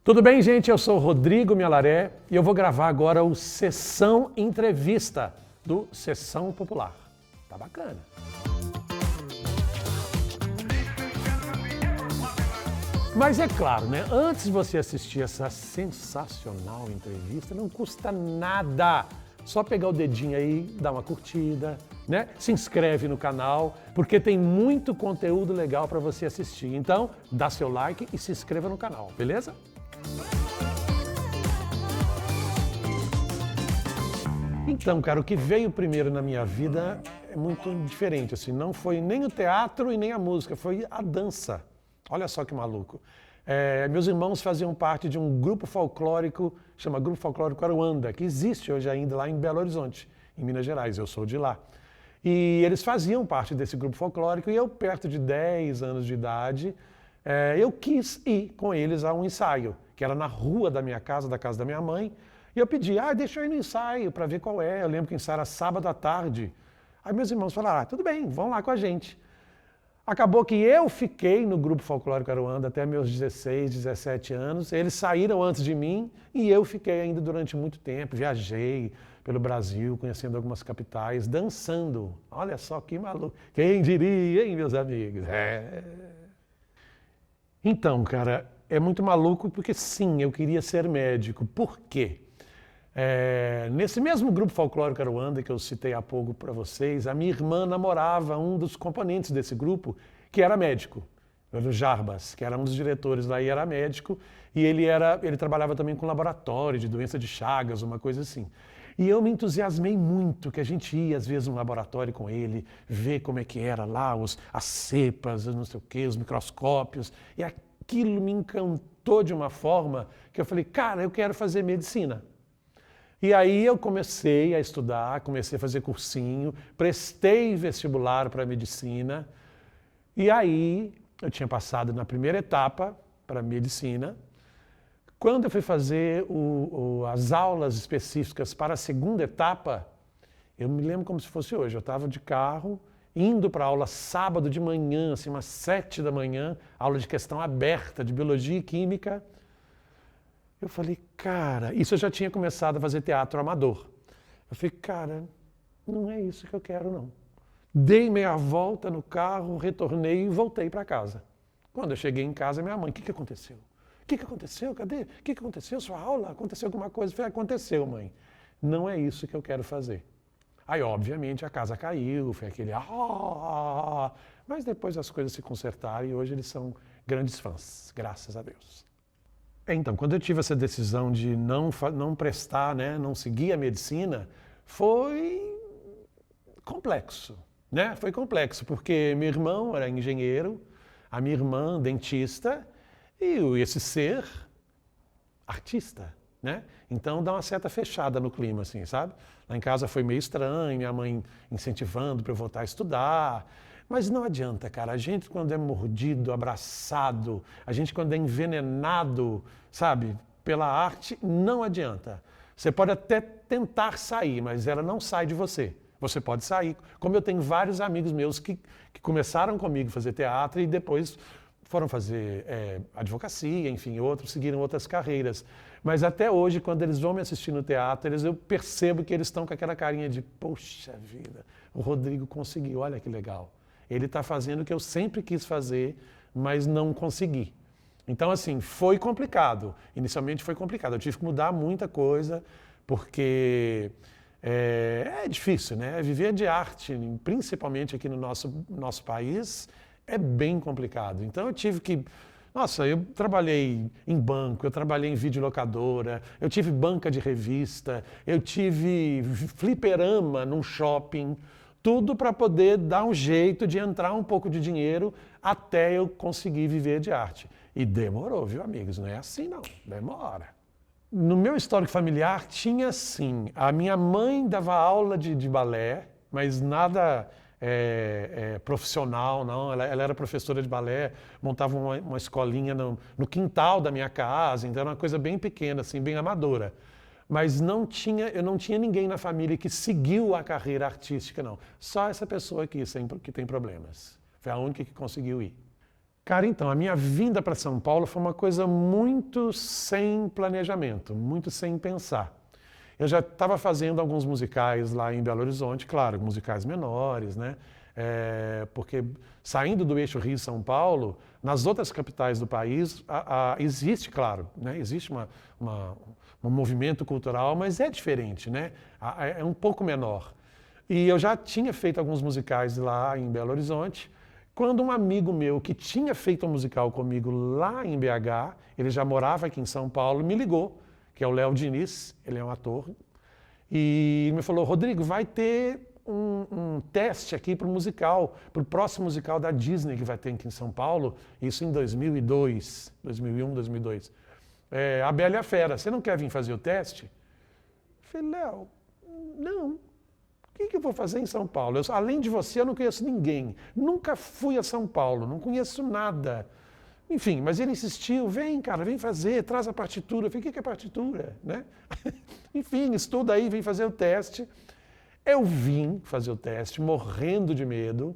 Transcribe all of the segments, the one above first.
Tudo bem, gente? Eu sou o Rodrigo Mialaré e eu vou gravar agora o Sessão Entrevista do Sessão Popular. Tá bacana. Mas é claro, né? Antes de você assistir essa sensacional entrevista, não custa nada. Só pegar o dedinho aí, dar uma curtida, né? Se inscreve no canal, porque tem muito conteúdo legal para você assistir. Então, dá seu like e se inscreva no canal, beleza? Então, cara, o que veio primeiro na minha vida é muito diferente, assim, não foi nem o teatro e nem a música, foi a dança. Olha só que maluco. Meus irmãos faziam parte de um grupo folclórico, chama Grupo Folclórico Aruanda, que existe hoje ainda lá em Belo Horizonte, em Minas Gerais, eu sou de lá. E eles faziam parte desse grupo folclórico e eu, perto de 10 anos de idade, eu quis ir com eles a um ensaio, que era na rua da minha casa, da casa da minha mãe, e eu pedi, deixa eu ir no ensaio para ver qual é. Eu lembro que o ensaio era sábado à tarde. Aí meus irmãos falaram, tudo bem, vão lá com a gente. Acabou que eu fiquei no Grupo Folclórico Aruanda até meus 16, 17 anos. Eles saíram antes de mim e eu fiquei ainda durante muito tempo. Viajei pelo Brasil, conhecendo algumas capitais, dançando. Olha só que maluco. Quem diria, hein, meus amigos? Então, cara, é muito maluco porque sim, eu queria ser médico. Por quê? Nesse mesmo Grupo Folclórico Aruanda que eu citei há pouco para vocês, a minha irmã namorava um dos componentes desse grupo, que era médico, o Jarbas, que era um dos diretores lá e era médico, e ele trabalhava também com laboratório de doença de Chagas, uma coisa assim. E eu me entusiasmei muito, que a gente ia às vezes no laboratório com ele, ver como é que era lá, as cepas, não sei o quê, os microscópios, e aquilo me encantou de uma forma que eu falei, cara, eu quero fazer medicina. E aí eu comecei a estudar, comecei a fazer cursinho, prestei vestibular para medicina, e aí eu tinha passado na primeira etapa para medicina. Quando eu fui fazer as aulas específicas para a segunda etapa, eu me lembro como se fosse hoje, eu estava de carro, indo para a aula sábado de manhã, assim, umas 7 da manhã, aula de questão aberta de biologia e química. Eu falei, cara, isso eu já tinha começado a fazer teatro amador. Eu falei, cara, não é isso que eu quero, não. Dei meia volta no carro, retornei e voltei para casa. Quando eu cheguei em casa, minha mãe, o que aconteceu? O que aconteceu? Cadê? O que aconteceu? Sua aula? Aconteceu alguma coisa? Eu falei, aconteceu, mãe. Não é isso que eu quero fazer. Aí, obviamente, a casa caiu, foi aquele mas depois as coisas se consertaram e hoje eles são grandes fãs, graças a Deus. Então, quando eu tive essa decisão de não prestar, né, não seguir a medicina, foi complexo, né? Foi complexo, porque meu irmão era engenheiro, a minha irmã dentista e esse ser artista, né? Então dá uma certa fechada no clima, assim, sabe? Lá em casa foi meio estranho, minha mãe incentivando para eu voltar a estudar. Mas não adianta, cara. A gente quando é mordido, abraçado, a gente quando é envenenado, sabe, pela arte, não adianta. Você pode até tentar sair, mas ela não sai de você. Você pode sair. Como eu tenho vários amigos meus que começaram comigo a fazer teatro e depois foram fazer advocacia, enfim, outros seguiram outras carreiras. Mas até hoje, quando eles vão me assistir no teatro, eu percebo que eles estão com aquela carinha de, poxa vida, o Rodrigo conseguiu, olha que legal. Ele está fazendo o que eu sempre quis fazer, mas não consegui. Então, assim, foi complicado. Inicialmente foi complicado. Eu tive que mudar muita coisa, porque é difícil, né? Viver de arte, principalmente aqui no nosso país, é bem complicado. Então, eu tive que... Nossa, eu trabalhei em banco, eu trabalhei em videolocadora, eu tive banca de revista, eu tive fliperama num shopping... Tudo para poder dar um jeito de entrar um pouco de dinheiro até eu conseguir viver de arte. E demorou, viu, amigos? Não é assim, não. Demora. No meu histórico familiar tinha, sim. A minha mãe dava aula de balé, mas nada profissional, não. Ela era professora de balé, montava uma escolinha no quintal da minha casa, então era uma coisa bem pequena, assim, bem amadora. Mas eu não tinha ninguém na família que seguiu a carreira artística, não. Só essa pessoa aqui que tem problemas. Foi a única que conseguiu ir. Cara, então, a minha vinda para São Paulo foi uma coisa muito sem planejamento, muito sem pensar. Eu já estava fazendo alguns musicais lá em Belo Horizonte, claro, musicais menores, né? Porque saindo do eixo Rio-São Paulo, nas outras capitais do país, existe, claro, né? Existe um movimento cultural, mas é diferente, né? É um pouco menor. E eu já tinha feito alguns musicais lá em Belo Horizonte, quando um amigo meu que tinha feito um musical comigo lá em BH, ele já morava aqui em São Paulo, me ligou, que é o Léo Diniz, ele é um ator, e me falou, Rodrigo, vai ter um teste aqui para o musical, para o próximo musical da Disney que vai ter aqui em São Paulo, isso em 2002, 2001, 2002. A Bela e a Fera, você não quer vir fazer o teste? Eu falei, Léo, não. O que eu vou fazer em São Paulo? Além de você, eu não conheço ninguém. Nunca fui a São Paulo, não conheço nada. Enfim, mas ele insistiu, vem, cara, vem fazer, traz a partitura. Eu falei, o que é partitura? Né? Enfim, estuda aí, vem fazer o teste. Eu vim fazer o teste, morrendo de medo.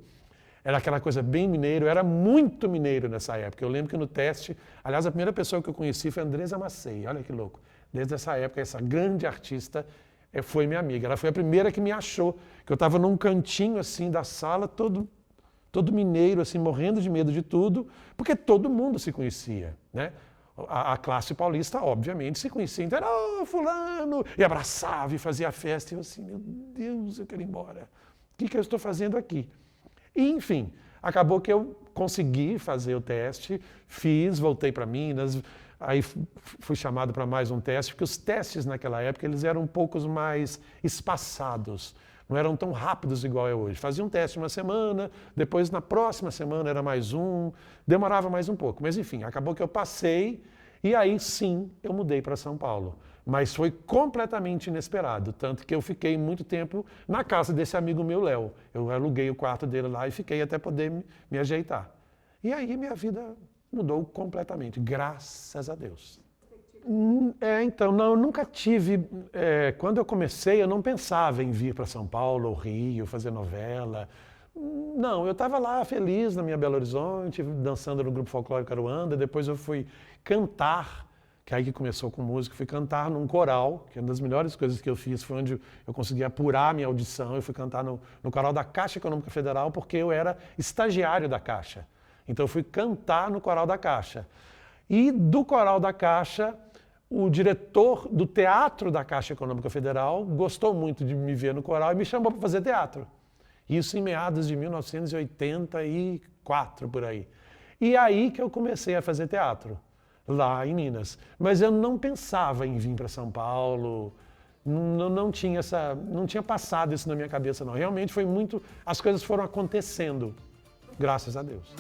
Era aquela coisa bem mineiro, eu era muito mineiro nessa época. Eu lembro que no teste, aliás, a primeira pessoa que eu conheci foi a Andresa Macei, olha que louco. Desde essa época, essa grande artista foi minha amiga. Ela foi a primeira que me achou, que eu estava num cantinho assim da sala, todo mineiro, assim, morrendo de medo de tudo, porque todo mundo se conhecia, né? A classe paulista, obviamente, se conhecia. Então era, fulano, e abraçava e fazia a festa. E eu assim, meu Deus, eu quero ir embora. O que eu estou fazendo aqui? E, enfim, acabou que eu consegui fazer o teste, fiz, voltei para Minas, aí fui chamado para mais um teste, porque os testes naquela época eles eram um pouco mais espaçados, não eram tão rápidos igual é hoje. Fazia um teste uma semana, depois na próxima semana era mais um, demorava mais um pouco. Mas enfim, acabou que eu passei e aí sim eu mudei para São Paulo. Mas foi completamente inesperado, tanto que eu fiquei muito tempo na casa desse amigo meu, Léo. Eu aluguei o quarto dele lá e fiquei até poder me ajeitar. E aí minha vida mudou completamente, graças a Deus. Então, não, eu nunca tive. Quando eu comecei, eu não pensava em vir para São Paulo ou Rio, fazer novela. Não, eu estava lá feliz na minha Belo Horizonte, dançando no Grupo Folclórico Aruanda. Depois eu fui cantar, que aí que começou com música, fui cantar num coral, que é uma das melhores coisas que eu fiz, foi onde eu consegui apurar a minha audição. Eu fui cantar no coral da Caixa Econômica Federal, porque eu era estagiário da Caixa. Então eu fui cantar no coral da Caixa. E do coral da Caixa, o diretor do Teatro da Caixa Econômica Federal gostou muito de me ver no coral e me chamou para fazer teatro. Isso em meados de 1984, por aí. E aí que eu comecei a fazer teatro, lá em Minas. Mas eu não pensava em vir para São Paulo, não tinha passado isso na minha cabeça, não. Realmente foi muito... As coisas foram acontecendo, graças a Deus.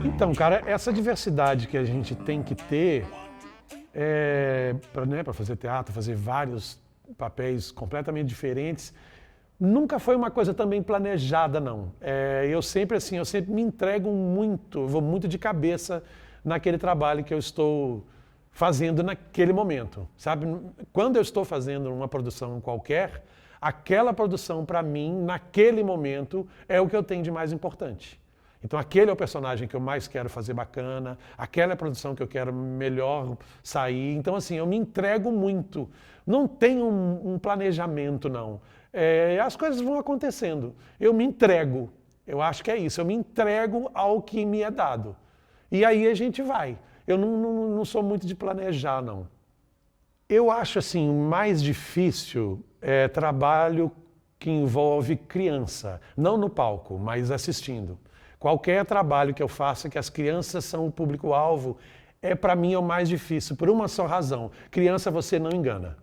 Então, cara, essa diversidade que a gente tem que ter para fazer teatro, fazer vários papéis completamente diferentes, nunca foi uma coisa também planejada, não. Eu sempre me entrego muito, eu vou muito de cabeça naquele trabalho que eu estou fazendo naquele momento, sabe? Quando eu estou fazendo uma produção qualquer, aquela produção, para mim, naquele momento, é o que eu tenho de mais importante. Então aquele é o personagem que eu mais quero fazer bacana, aquela é a produção que eu quero melhor sair. Então assim, eu me entrego muito. Não tenho um planejamento, não. As coisas vão acontecendo. Eu me entrego. Eu acho que é isso. Eu me entrego ao que me é dado. E aí a gente vai. Eu não sou muito de planejar, não. Eu acho assim, mais difícil trabalho que envolve criança. Não no palco, mas assistindo. Qualquer trabalho que eu faça que as crianças são o público-alvo, para mim, é o mais difícil, por uma só razão. Criança você não engana.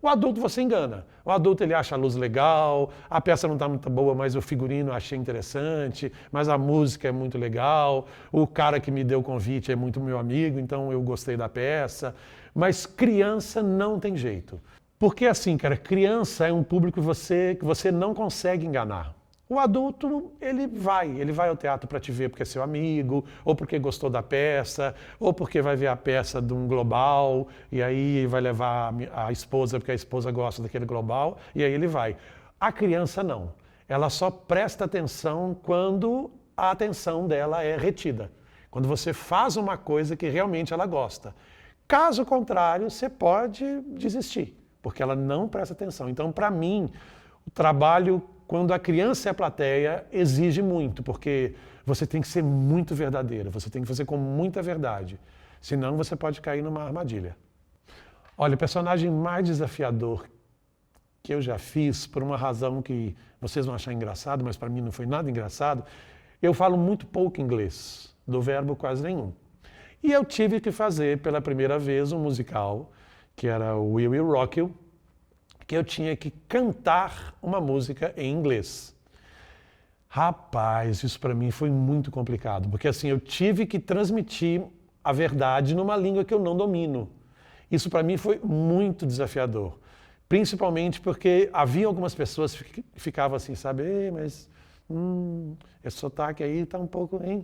O adulto você engana. O adulto ele acha a luz legal, a peça não está muito boa, mas o figurino eu achei interessante, mas a música é muito legal, o cara que me deu o convite é muito meu amigo, então eu gostei da peça. Mas criança não tem jeito. Porque assim, cara, criança é um público que você não consegue enganar. O adulto, ele vai ao teatro para te ver porque é seu amigo, ou porque gostou da peça, ou porque vai ver a peça de um global, e aí vai levar a esposa porque a esposa gosta daquele global, e aí ele vai. A criança não. ela só presta atenção quando a atenção dela é retida. Quando você faz uma coisa que realmente ela gosta. Caso contrário, você pode desistir, porque ela não presta atenção. Então, para mim, o trabalho, quando a criança é a plateia, exige muito, porque você tem que ser muito verdadeiro, você tem que fazer com muita verdade. Senão, você pode cair numa armadilha. Olha, o personagem mais desafiador que eu já fiz, por uma razão que vocês vão achar engraçado, mas para mim não foi nada engraçado, eu falo muito pouco inglês, do verbo quase nenhum. E eu tive que fazer pela primeira vez um musical, que era o We Will Rock You, que eu tinha que cantar uma música em inglês. Rapaz, isso para mim foi muito complicado, porque assim, eu tive que transmitir a verdade numa língua que eu não domino. Isso para mim foi muito desafiador, principalmente porque havia algumas pessoas que ficavam assim, sabe, mas esse sotaque aí está um pouco, hein?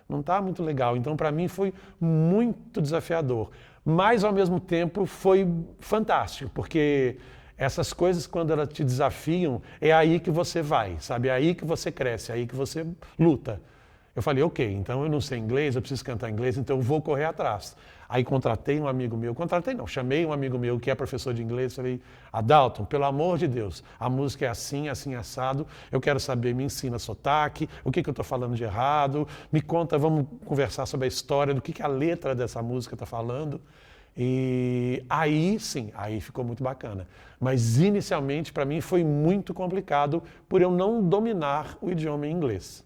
Não está muito legal. Então, para mim, foi muito desafiador. Mas, ao mesmo tempo, foi fantástico, porque essas coisas, quando elas te desafiam, é aí que você vai, sabe? É aí que você cresce, é aí que você luta. Eu falei, ok, então eu não sei inglês, eu preciso cantar inglês, então eu vou correr atrás. Aí contratei um amigo meu, chamei um amigo meu que é professor de inglês, falei, Adalton, pelo amor de Deus, a música é assim, assim, assado, eu quero saber, me ensina sotaque, o que eu estou falando de errado, me conta, vamos conversar sobre a história, do que a letra dessa música está falando. E aí sim, aí ficou muito bacana. Mas inicialmente para mim foi muito complicado por eu não dominar o idioma em inglês.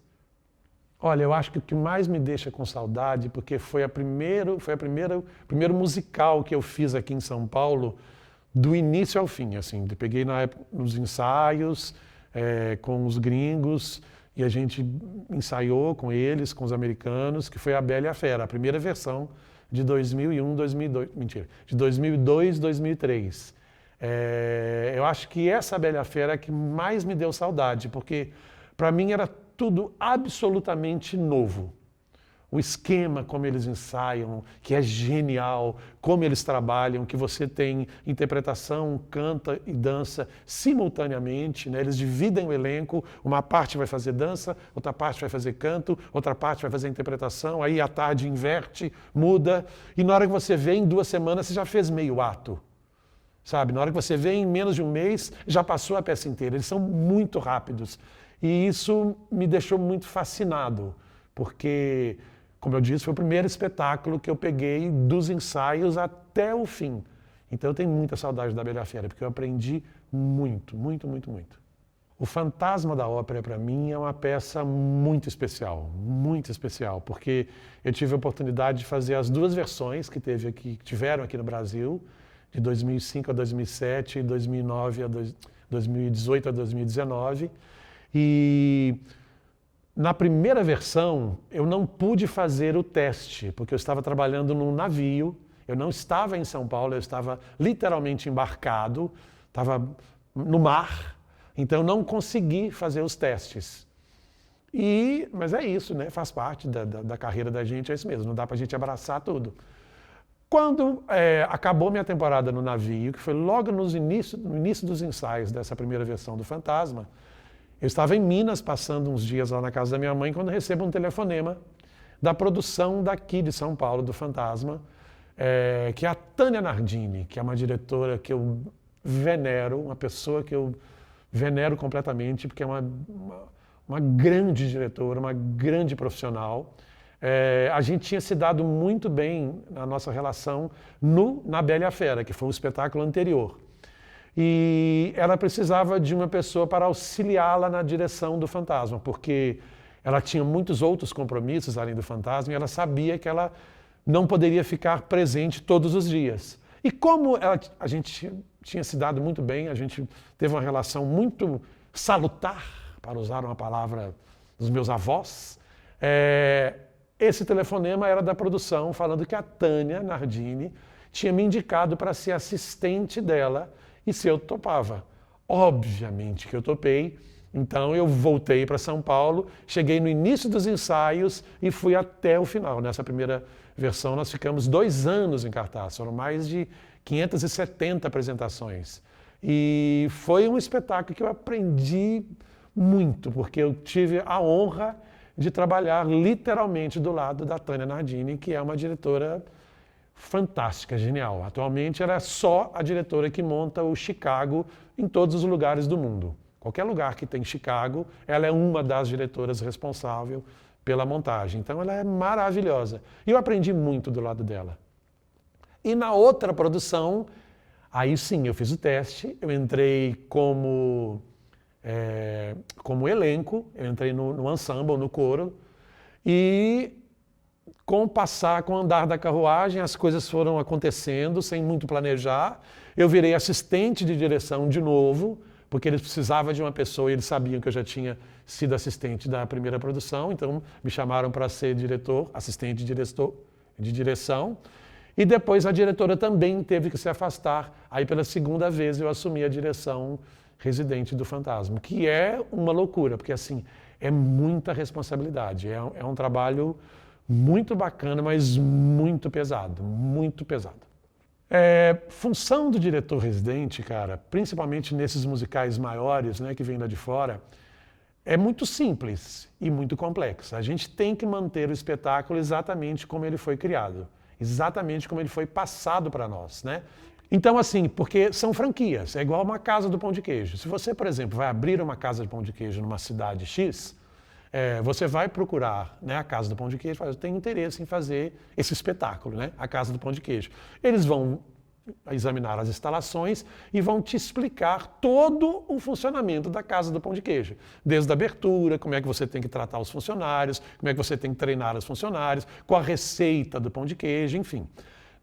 Olha, eu acho que o que mais me deixa com saudade, porque foi o primeiro musical que eu fiz aqui em São Paulo, do início ao fim, assim. Eu peguei na época, nos ensaios, com os gringos, e a gente ensaiou com eles, com os americanos, que foi A Bela e a Fera, a primeira versão de 2001, 2002, mentira, de 2002, 2003. Eu acho que essa Bela e a Fera é que mais me deu saudade, porque para mim era tudo absolutamente novo. O esquema, como eles ensaiam, que é genial, como eles trabalham, que você tem interpretação, canta e dança simultaneamente, né? Eles dividem o elenco, uma parte vai fazer dança, outra parte vai fazer canto, outra parte vai fazer interpretação, aí à tarde inverte, muda, e na hora que você vê, em 2 semanas, você já fez meio ato. Sabe? Na hora que você vê, em menos de um mês, já passou a peça inteira. Eles são muito rápidos. E isso me deixou muito fascinado, porque, como eu disse, foi o primeiro espetáculo que eu peguei dos ensaios até o fim. Então eu tenho muita saudade da Bela e a Fera, porque eu aprendi muito, muito, muito, muito. O Fantasma da Ópera, para mim, é uma peça muito especial, porque eu tive a oportunidade de fazer as 2 versões que tiveram aqui no Brasil, de 2005 a 2007 e 2018 a 2019. E na primeira versão eu não pude fazer o teste, porque eu estava trabalhando num navio, eu não estava em São Paulo, eu estava literalmente embarcado, estava no mar, então eu não consegui fazer os testes. Mas é isso, né? Faz parte da carreira da gente, é isso mesmo, não dá pra gente abraçar tudo. Quando acabou minha temporada no navio, que foi logo no início dos ensaios dessa primeira versão do Fantasma, eu estava em Minas, passando uns dias lá na casa da minha mãe, quando recebo um telefonema da produção daqui de São Paulo, do Fantasma, que é a Tânia Nardini, que é uma diretora que eu venero, uma pessoa que eu venero completamente, porque é uma grande diretora, uma grande profissional. A gente tinha se dado muito bem na nossa relação na Bela e a Fera, que foi o espetáculo anterior. E ela precisava de uma pessoa para auxiliá-la na direção do Fantasma, porque ela tinha muitos outros compromissos além do Fantasma e ela sabia que ela não poderia ficar presente todos os dias. E como a gente tinha se dado muito bem, a gente teve uma relação muito salutar, para usar uma palavra dos meus avós, esse telefonema era da produção, falando que a Tânia Nardini tinha me indicado para ser assistente dela e se eu topava. Obviamente que eu topei, então eu voltei para São Paulo, cheguei no início dos ensaios e fui até o final. Nessa primeira versão nós ficamos 2 anos em cartaz, foram mais de 570 apresentações. E foi um espetáculo que eu aprendi muito, porque eu tive a honra de trabalhar literalmente do lado da Tânia Nardini, que é uma diretora fantástica, genial. Atualmente ela é só a diretora que monta o Chicago em todos os lugares do mundo. Qualquer lugar que tem Chicago, ela é uma das diretoras responsável pela montagem. Então ela é maravilhosa. E eu aprendi muito do lado dela. E na outra produção, aí sim, eu fiz o teste, eu entrei como elenco, eu entrei no ensemble, no coro, e com o andar da carruagem, as coisas foram acontecendo sem muito planejar. Eu virei assistente de direção de novo, porque eles precisavam de uma pessoa e eles sabiam que eu já tinha sido assistente da primeira produção, então me chamaram para ser diretor, assistente de direção. E depois a diretora também teve que se afastar. Aí pela segunda vez eu assumi a direção residente do Fantasma, que é uma loucura, porque assim, é muita responsabilidade. É um trabalho muito bacana, mas muito pesado, muito pesado. Função do diretor residente, cara, principalmente nesses musicais maiores, né, que vêm lá de fora, é muito simples e muito complexa. A gente tem que manter o espetáculo exatamente como ele foi criado, exatamente como ele foi passado para nós, né? Então, assim, porque são franquias, é igual uma casa do pão de queijo. Se você, por exemplo, vai abrir uma casa de pão de queijo numa cidade X, você vai procurar, né, a Casa do Pão de Queijo e fala, eu tenho interesse em fazer esse espetáculo, né, a Casa do Pão de Queijo. Eles vão examinar as instalações e vão te explicar todo o funcionamento da Casa do Pão de Queijo. Desde a abertura, como é que você tem que tratar os funcionários, como é que você tem que treinar os funcionários, qual a receita do pão de queijo, enfim.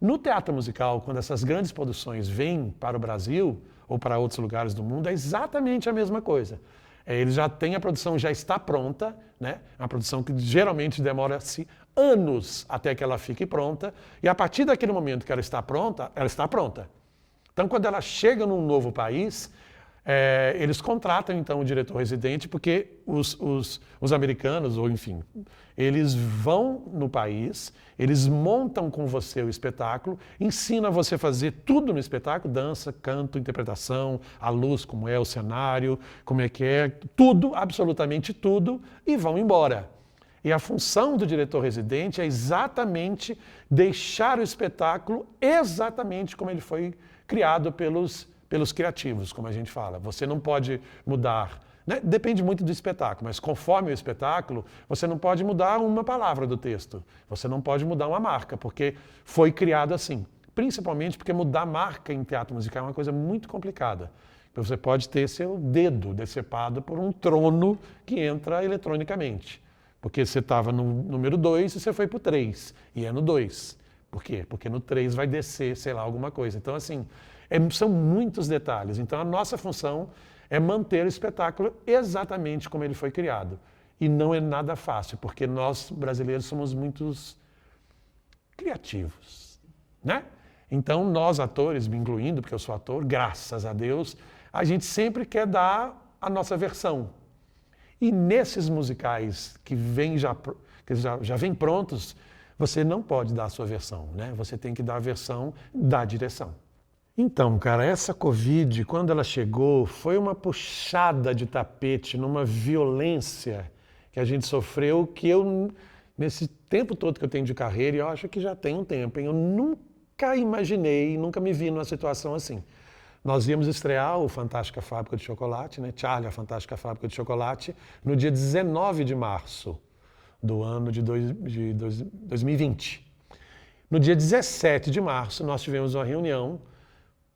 No teatro musical, quando essas grandes produções vêm para o Brasil ou para outros lugares do mundo, é exatamente a mesma coisa. Eles já têm a produção, já está pronta, né? É uma produção que geralmente demora-se anos até que ela fique pronta, e a partir daquele momento que ela está pronta, ela está pronta. Então, quando ela chega num novo país, eles contratam então o diretor residente, porque os americanos, ou enfim, eles vão no país, eles montam com você o espetáculo, ensinam você a fazer tudo no espetáculo, dança, canto, interpretação, a luz, como é o cenário, como é que é, tudo, absolutamente tudo, e vão embora. E a função do diretor residente é exatamente deixar o espetáculo exatamente como ele foi criado pelos criativos, como a gente fala. Você não pode mudar, né? Depende muito do espetáculo, mas conforme o espetáculo, você não pode mudar uma palavra do texto, você não pode mudar uma marca, porque foi criado assim. Principalmente porque mudar marca em teatro musical é uma coisa muito complicada. Você pode ter seu dedo decepado por um trono que entra eletronicamente. Porque você estava no número 2 e você foi para o 3, e é no 2. Por quê? Porque no 3 vai descer, sei lá, alguma coisa. Então, assim, são muitos detalhes. Então, a nossa função é manter o espetáculo exatamente como ele foi criado. E não é nada fácil, porque nós, brasileiros, somos muito criativos, né? Então, nós, atores, me incluindo, porque eu sou ator, graças a Deus, a gente sempre quer dar a nossa versão. E nesses musicais que já vêm prontos, você não pode dar a sua versão, né? Você tem que dar a versão da direção. Então, cara, essa Covid, quando ela chegou, foi uma puxada de tapete numa violência que a gente sofreu, que eu, nesse tempo todo que eu tenho de carreira, e eu acho que já tem um tempo, eu nunca imaginei, nunca me vi numa situação assim. Nós íamos estrear o Fantástica Fábrica de Chocolate, né? Charlie, a Fantástica Fábrica de Chocolate, no dia 19 de março do ano de 2020. No dia 17 de março, nós tivemos uma reunião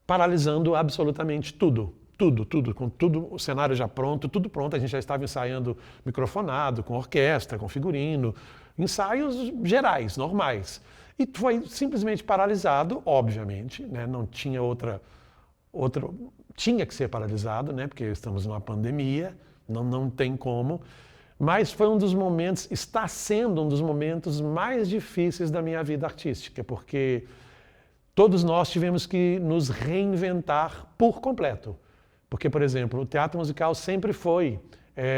paralisando absolutamente tudo. Tudo, com tudo, o cenário já pronto, tudo pronto. A gente já estava ensaiando microfonado, com orquestra, com figurino, ensaios gerais, normais. E foi simplesmente paralisado, obviamente, né? Não tinha tinha que ser paralisado, né? Porque estamos numa pandemia, não tem como. Mas foi está sendo um dos momentos mais difíceis da minha vida artística, porque todos nós tivemos que nos reinventar por completo. Porque, por exemplo, o teatro musical sempre foi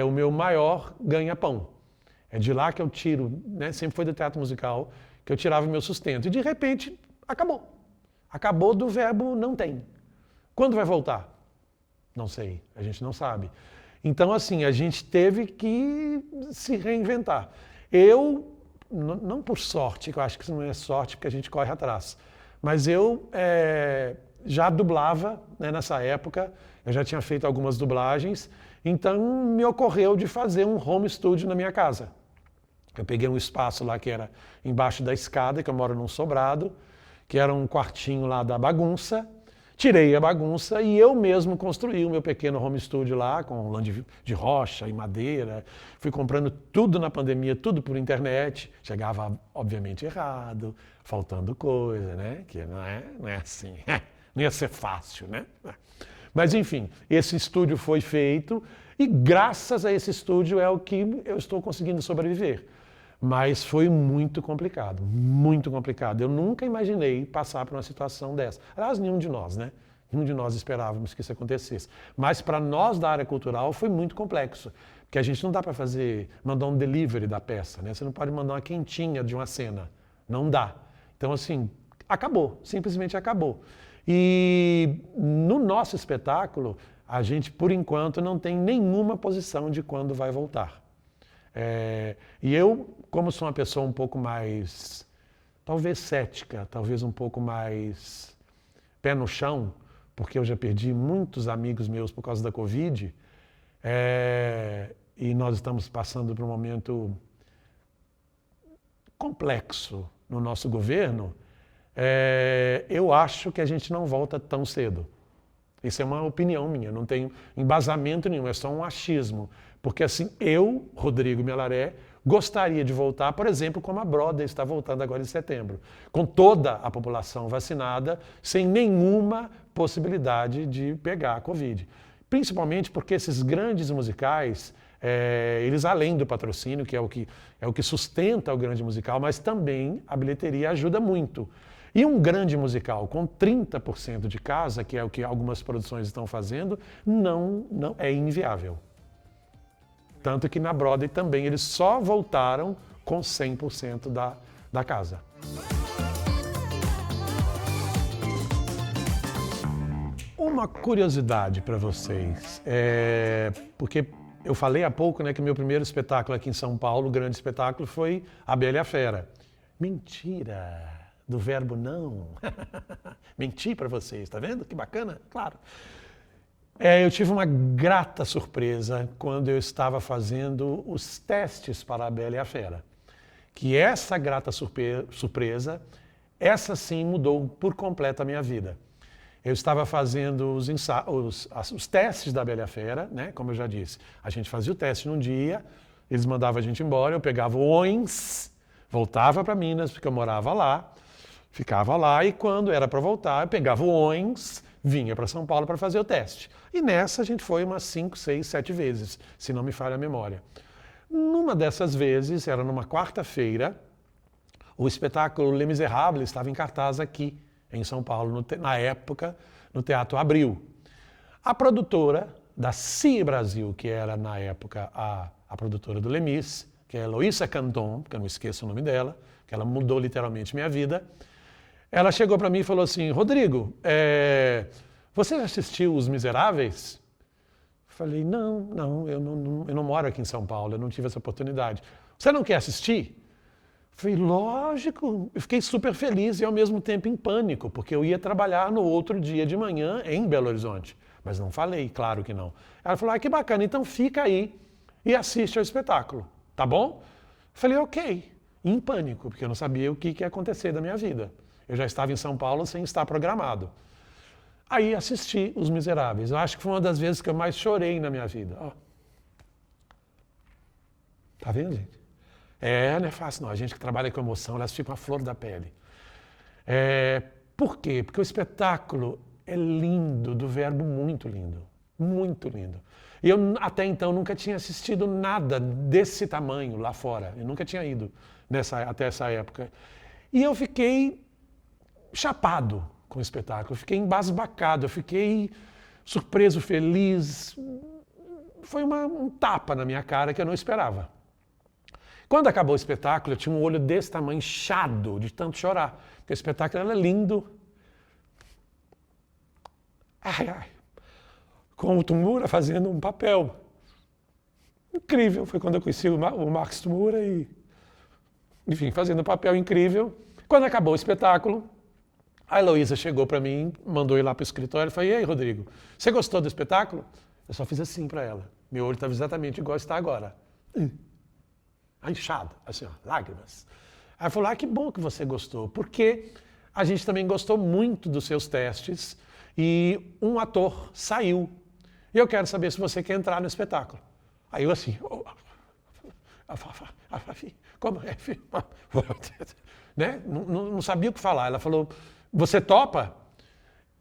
o meu maior ganha-pão. É de lá que eu tiro, né? Sempre foi do teatro musical que eu tirava o meu sustento. E de repente, acabou. Acabou do verbo não tem. Quando vai voltar? Não sei, a gente não sabe. Então, assim, a gente teve que se reinventar. Eu, não por sorte, que eu acho que isso não é sorte porque a gente corre atrás, mas eu já dublava, né, nessa época, eu já tinha feito algumas dublagens, então me ocorreu de fazer um home studio na minha casa. Eu peguei um espaço lá que era embaixo da escada, que eu moro num sobrado, que era um quartinho lá da bagunça. Tirei a bagunça e eu mesmo construí o meu pequeno home studio lá, com lã de rocha e madeira. Fui comprando tudo na pandemia, tudo por internet. Chegava, obviamente, errado, faltando coisa, né? Que não é assim, não ia ser fácil, né? Mas, enfim, esse estúdio foi feito e graças a esse estúdio é o que eu estou conseguindo sobreviver. Mas foi muito complicado, muito complicado. Eu nunca imaginei passar por uma situação dessa. Aliás, nenhum de nós, né? Nenhum de nós esperávamos que isso acontecesse. Mas para nós da área cultural foi muito complexo. Porque a gente não dá para mandar um delivery da peça, né? Você não pode mandar uma quentinha de uma cena. Não dá. Então, assim, acabou. Simplesmente acabou. E no nosso espetáculo, a gente, por enquanto, não tem nenhuma posição de quando vai voltar. E eu, como sou uma pessoa um pouco mais, talvez cética, talvez um pouco mais pé no chão, porque eu já perdi muitos amigos meus por causa da Covid, e nós estamos passando por um momento complexo no nosso governo, eu acho que a gente não volta tão cedo. Isso é uma opinião minha, não tenho embasamento nenhum, é só um achismo. Porque assim, eu, Rodrigo Melaré, gostaria de voltar, por exemplo, como a Broadway está voltando agora em setembro, com toda a população vacinada, sem nenhuma possibilidade de pegar a Covid. Principalmente porque esses grandes musicais, eles além do patrocínio, que é o que sustenta o grande musical, mas também a bilheteria ajuda muito. E um grande musical com 30% de casa, que é o que algumas produções estão fazendo, não é inviável. Tanto que na Broadway também eles só voltaram com 100% da casa. Uma curiosidade para vocês, porque eu falei há pouco, né, que meu primeiro espetáculo aqui em São Paulo, o grande espetáculo, foi A Bela e a Fera. Mentira! Do verbo não. Menti para vocês, tá vendo? Que bacana? Claro. Eu tive uma grata surpresa quando eu estava fazendo os testes para A Bela e a Fera. Que essa grata surpresa, essa sim mudou por completo a minha vida. Eu estava fazendo os testes da Bela e a Fera, né? Como eu já disse. A gente fazia o teste num dia, eles mandavam a gente embora, eu pegava o ônibus, voltava para Minas, porque eu morava lá, ficava lá e quando era para voltar, eu pegava o ônibus, vinha para São Paulo para fazer o teste. E nessa a gente foi umas 5, 6, 7 vezes, se não me falha a memória. Numa dessas vezes, era numa quarta-feira, o espetáculo Les Misérables estava em cartaz aqui em São Paulo, na época, no Teatro Abril. A produtora da CIE Brasil, que era na época a produtora do Lemis, que é Eloísa Canton, que eu não esqueço o nome dela, que ela mudou literalmente minha vida, ela chegou para mim e falou assim: Rodrigo, você já assistiu Os Miseráveis? Falei, não, eu não moro aqui em São Paulo, eu não tive essa oportunidade. Você não quer assistir? Falei, lógico. Eu fiquei super feliz e ao mesmo tempo em pânico, porque eu ia trabalhar no outro dia de manhã em Belo Horizonte. Mas não falei, claro que não. Ela falou, que bacana, então fica aí e assiste ao espetáculo, tá bom? Falei, ok. Em pânico, porque eu não sabia o que ia acontecer da minha vida. Eu já estava em São Paulo sem estar programado. Aí assisti Os Miseráveis. Eu acho que foi uma das vezes que eu mais chorei na minha vida. Ó. Tá vendo, gente? Não é fácil não. A gente que trabalha com emoção, elas ficam a flor da pele. Por quê? Porque o espetáculo é lindo, do verbo muito lindo. Muito lindo. E eu até então nunca tinha assistido nada desse tamanho lá fora. Eu nunca tinha ido até essa época. E eu fiquei chapado com o espetáculo, eu fiquei embasbacado, eu fiquei surpreso, feliz. Foi um tapa na minha cara que eu não esperava. Quando acabou o espetáculo, eu tinha um olho desse tamanho, inchado, de tanto chorar. Porque o espetáculo era lindo. com o Tamura fazendo um papel. Incrível, foi quando eu conheci o Max Tamura e, enfim, fazendo um papel incrível. Quando acabou o espetáculo, a Heloísa chegou para mim, mandou ir lá para o escritório e falei, e aí, Rodrigo, você gostou do espetáculo? Eu só fiz assim para ela. Meu olho estava exatamente igual está agora. Inchado, assim, ó, lágrimas. Aí ela falou, que bom que você gostou, porque a gente também gostou muito dos seus testes e um ator saiu. E eu quero saber se você quer entrar no espetáculo. Aí eu assim, como é? Né? Não sabia o que falar. Ela falou, você topa?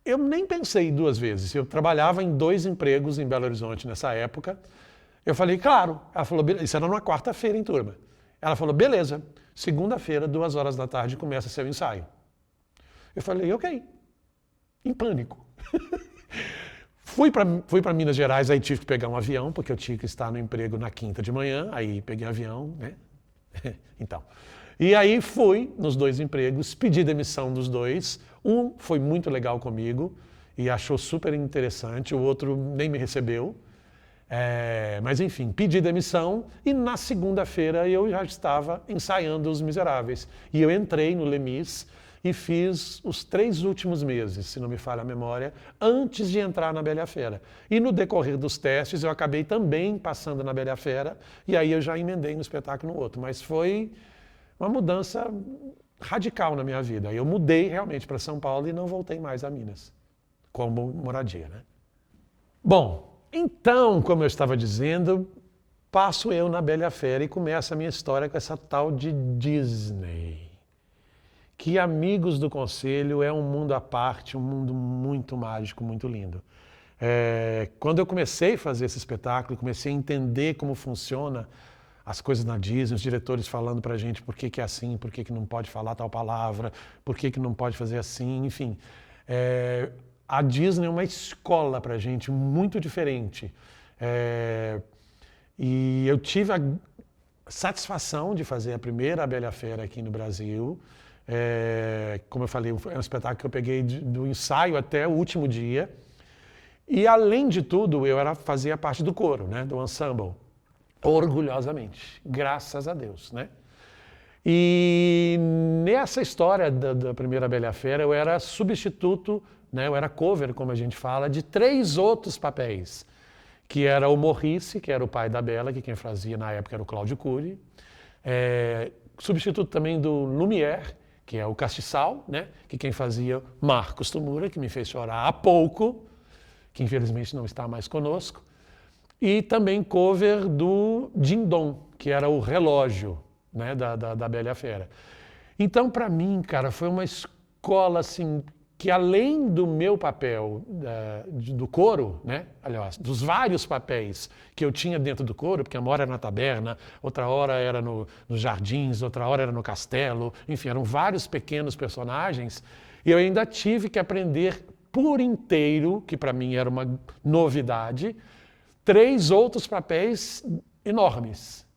Eu nem pensei duas vezes. Eu trabalhava em 2 empregos em Belo Horizonte nessa época. Eu falei, claro. Ela falou, isso era numa quarta-feira em turma. Ela falou, beleza, segunda-feira, 2 horas da tarde, começa seu ensaio. Eu falei, ok. Em pânico. Fui para Minas Gerais, aí tive que pegar um avião, porque eu tinha que estar no emprego na quinta de manhã, aí peguei avião, né? Então. E aí fui nos 2 empregos, pedi demissão dos 2. Um foi muito legal comigo e achou super interessante, o outro nem me recebeu. Mas enfim, pedi demissão e na segunda-feira eu já estava ensaiando Os Miseráveis. E eu entrei no Lemis e fiz os 3 últimos meses, se não me falha a memória, antes de entrar na Bela Fera. E no decorrer dos testes eu acabei também passando na Bela Fera e aí eu já emendei um espetáculo no outro. Mas foi uma mudança radical na minha vida. Eu mudei realmente para São Paulo e não voltei mais a Minas, como moradia, né? Bom, então, como eu estava dizendo, passo eu na Bela Fera e começa a minha história com essa tal de Disney. Que Amigos do Conselho é um mundo à parte, um mundo muito mágico, muito lindo. Quando eu comecei a fazer esse espetáculo, comecei a entender como funciona as coisas na Disney, os diretores falando pra gente por que é assim, por que não pode falar tal palavra, por que não pode fazer assim, enfim. A Disney é uma escola pra gente muito diferente. E eu tive a satisfação de fazer a primeira Bela Fera aqui no Brasil. Como eu falei, é um espetáculo que eu peguei do ensaio até o último dia. E, além de tudo, eu fazia parte do coro, né, do ensemble. Orgulhosamente, graças a Deus, né? E nessa história da primeira Bela Fera, eu era substituto, né, eu era cover, como a gente fala, de 3 outros papéis. Que era o Maurice, que era o pai da Bela, que quem fazia na época era o Cláudio Cury. Substituto também do Lumière, que é o Castiçal, né? Que quem fazia Marcos Tamura, que me fez chorar há pouco, que infelizmente não está mais conosco. E também cover do Dindon, que era o relógio, né, da Bela Fera. Então, para mim, cara, foi uma escola assim, que além do meu papel do coro, né, aliás, dos vários papéis que eu tinha dentro do coro, porque uma hora era na taberna, outra hora era nos jardins, outra hora era no castelo, enfim, eram vários pequenos personagens, e eu ainda tive que aprender por inteiro, que para mim era uma novidade, 3 outros papéis enormes.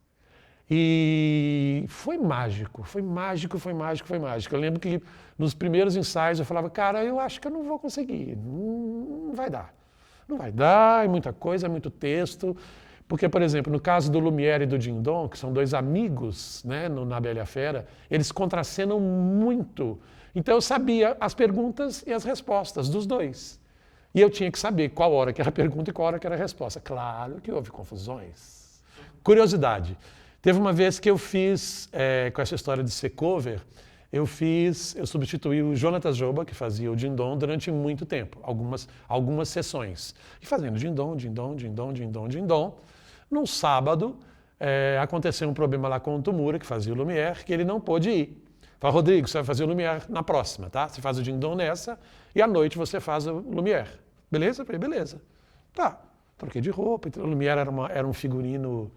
E foi mágico, foi mágico, foi mágico, foi mágico. Eu lembro que nos primeiros ensaios eu falava, cara, eu acho que eu não vou conseguir, não vai dar. Não vai dar, é muita coisa, é muito texto. Porque, por exemplo, no caso do Lumière e do Dindon, que são 2 amigos, né, na Bela Fera, eles contracenam muito. Então eu sabia as perguntas e as respostas dos 2. E eu tinha que saber qual hora que era a pergunta e qual hora que era a resposta. Claro que houve confusões. Curiosidade. Teve uma vez que eu fiz, com essa história de ser cover, eu substituí o Jonatas Joba, que fazia o Dindon, durante muito tempo, algumas sessões. E fazendo Dindon, Dindon, Dindon, Dindon, Dindon. Num sábado, aconteceu um problema lá com o Tamura, que fazia o Lumière, que ele não pôde ir. Falei, Rodrigo, você vai fazer o Lumière na próxima, tá? Você faz o Dindon nessa, e à noite você faz o Lumière. Beleza? Eu falei, beleza. Tá. Troquei de roupa, o Lumière era um figurino...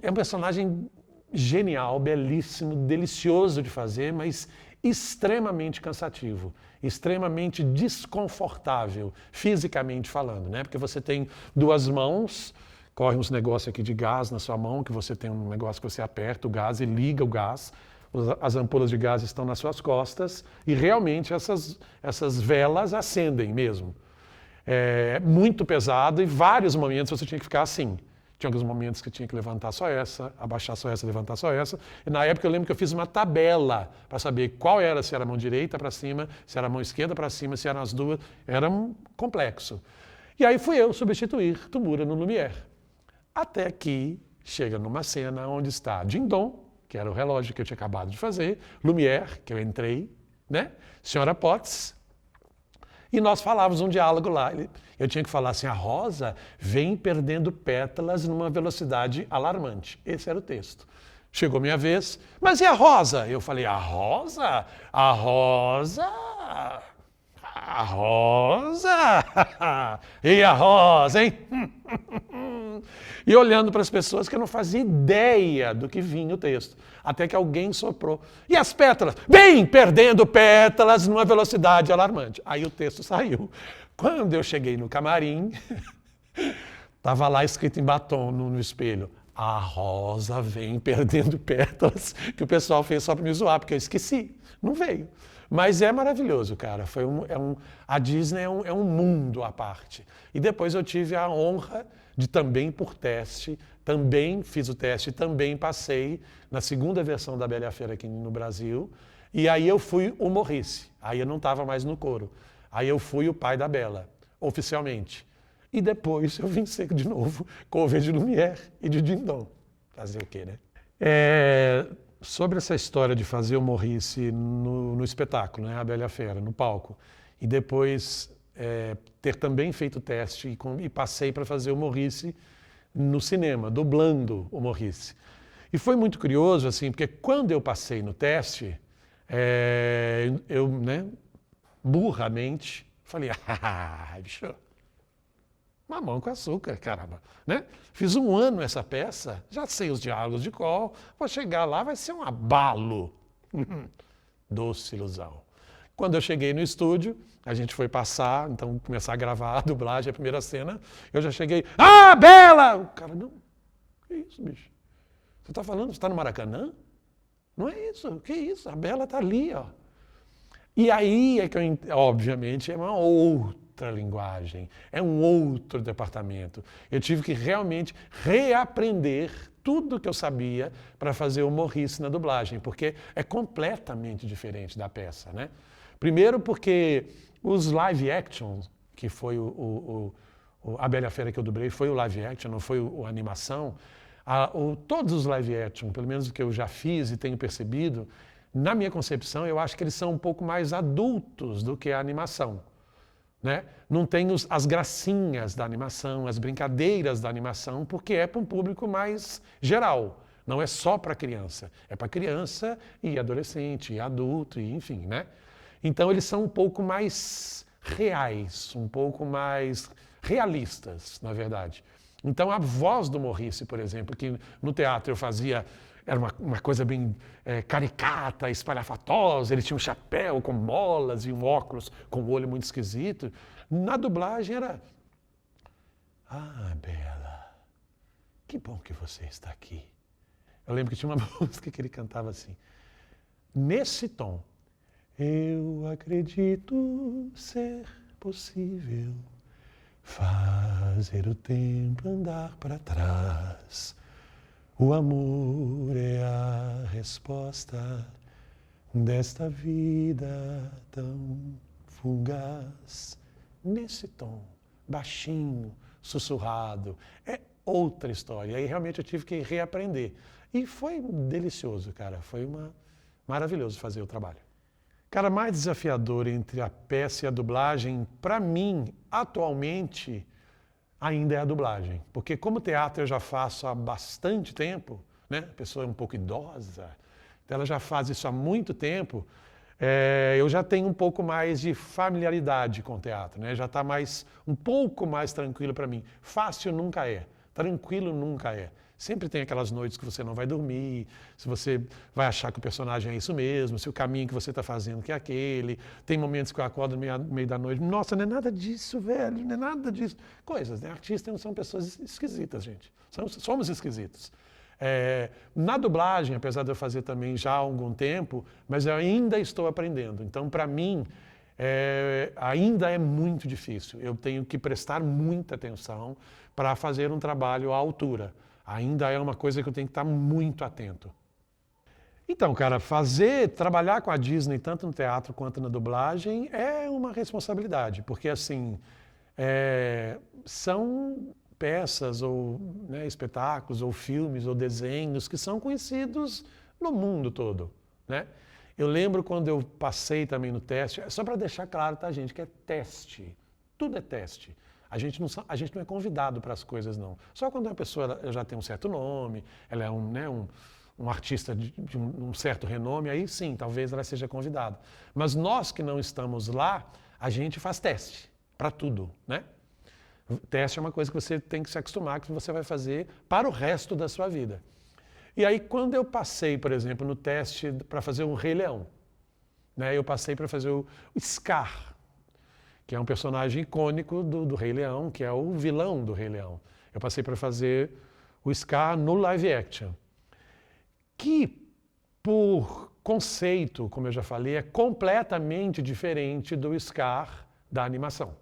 É um personagem genial, belíssimo, delicioso de fazer, mas extremamente cansativo, extremamente desconfortável, fisicamente falando, né? Porque você tem 2 mãos, corre uns negócios aqui de gás na sua mão, que você tem um negócio que você aperta o gás e liga o gás, as ampolas de gás estão nas suas costas e realmente essas velas acendem mesmo. muito pesado, e vários momentos você tinha que ficar assim. Tinha alguns momentos que eu tinha que levantar só essa, abaixar só essa, levantar só essa. E na época eu lembro que eu fiz uma tabela para saber qual era, se era a mão direita para cima, se era a mão esquerda para cima, se eram as duas. Era um complexo. E aí fui eu substituir Tamura no Lumière. Até que chega numa cena onde está Ding-Dong, que era o relógio que eu tinha acabado de fazer, Lumière, que eu entrei, né? Senhora Potts, e nós falávamos um diálogo lá. Eu tinha que falar assim, a rosa vem perdendo pétalas numa velocidade alarmante. Esse era o texto. Chegou minha vez, mas e a rosa? Eu falei, a rosa? A rosa? A rosa? E a rosa, hein? E olhando para as pessoas que eu não fazia ideia do que vinha o texto. Até que alguém soprou. E as pétalas? Vem perdendo pétalas numa velocidade alarmante. Aí o texto saiu. Quando eu cheguei no camarim, estava lá escrito em batom no espelho. A rosa vem perdendo pétalas, que o pessoal fez só para me zoar, porque eu esqueci. Não veio. Mas é maravilhoso, cara. A Disney é um mundo à parte. E depois eu tive a honra de também por teste, também fiz o teste, também passei na segunda versão da Bela e a Fera aqui no Brasil. E aí eu fui o Maurice. Aí eu não estava mais no coro. Aí eu fui o pai da Bela, oficialmente. E depois eu vim ser de novo cover de Lumière e de Ding-Dong. Fazer o quê, né? Sobre essa história de fazer o Maurice no espetáculo, né, a Bela e a Fera, no palco, e depois ter também feito o teste e passei para fazer o Maurice no cinema, dublando o Maurice. E foi muito curioso, assim, porque quando eu passei no teste, eu, né, burramente, falei, bicho, mamão com açúcar, caramba, né? Fiz 1 ano essa peça, já sei os diálogos de cor, vou chegar lá, vai ser um abalo. Doce ilusão. Quando eu cheguei no estúdio, a gente foi passar, então começar a gravar a dublagem, a primeira cena, eu já cheguei, Bela! O cara, não, que isso, bicho? Você está falando, você está no Maracanã? Não é isso, que isso? A Bela está ali, ó. E aí é que obviamente, é uma outra linguagem, é um outro departamento. Eu tive que realmente reaprender tudo que eu sabia para fazer o Maurice na dublagem, porque é completamente diferente da peça, né? Primeiro porque os live action, que foi a Bela e a Fera que eu dublei, foi o live action, não foi a animação. Todos os live action, pelo menos o que eu já fiz e tenho percebido, na minha concepção, eu acho que eles são um pouco mais adultos do que a animação, né? Não tem as gracinhas da animação, as brincadeiras da animação, porque é para um público mais geral. Não é só para criança. É para criança e adolescente, e adulto, e enfim, né? Então eles são um pouco mais reais, um pouco mais realistas, na verdade. Então a voz do Maurice, por exemplo, que no teatro eu fazia, era uma coisa bem caricata, espalhafatosa, ele tinha um chapéu com molas e um óculos com um olho muito esquisito. Na dublagem era... Bela, que bom que você está aqui. Eu lembro que tinha uma música que ele cantava assim, nesse tom. Eu acredito ser possível fazer o tempo andar para trás. O amor é a resposta desta vida tão fugaz. Nesse tom, baixinho, sussurrado, é outra história. Aí realmente eu tive que reaprender. E foi delicioso, cara. Foi maravilhoso fazer o trabalho. Cara, mais desafiador entre a peça e a dublagem, para mim, atualmente, ainda é a dublagem. Porque como teatro eu já faço há bastante tempo, né? A pessoa é um pouco idosa, então ela já faz isso há muito tempo, eu já tenho um pouco mais de familiaridade com o teatro, né? Já está um pouco mais tranquilo para mim. Fácil nunca é, tranquilo nunca é. Sempre tem aquelas noites que você não vai dormir, se você vai achar que o personagem é isso mesmo, se o caminho que você está fazendo que é aquele. Tem momentos que eu acordo no meio da noite, nossa, não é nada disso, velho, não é nada disso. Coisas, né? Artistas não são pessoas esquisitas, gente. Somos esquisitos. Na dublagem, apesar de eu fazer também já há algum tempo, mas eu ainda estou aprendendo. Então, para mim, ainda é muito difícil. Eu tenho que prestar muita atenção para fazer um trabalho à altura. Ainda é uma coisa que eu tenho que estar muito atento. Então, cara, trabalhar com a Disney, tanto no teatro quanto na dublagem, é uma responsabilidade, porque assim, são peças ou né, espetáculos ou filmes ou desenhos que são conhecidos no mundo todo, né? Eu lembro quando eu passei também no teste, só para deixar claro, tá, gente, que é teste. Tudo é teste. A gente não é convidado para as coisas, não. Só quando a pessoa já tem um certo nome, ela é um artista de um certo renome, aí sim, talvez ela seja convidada. Mas nós que não estamos lá, a gente faz teste para tudo, né? Teste é uma coisa que você tem que se acostumar, que você vai fazer para o resto da sua vida. E aí, quando eu passei, por exemplo, no teste para fazer o Rei Leão, né, eu passei para fazer o Scar, que é um personagem icônico do Rei Leão, que é o vilão do Rei Leão. Eu passei para fazer o Scar no live action, que, por conceito, como eu já falei, é completamente diferente do Scar da animação.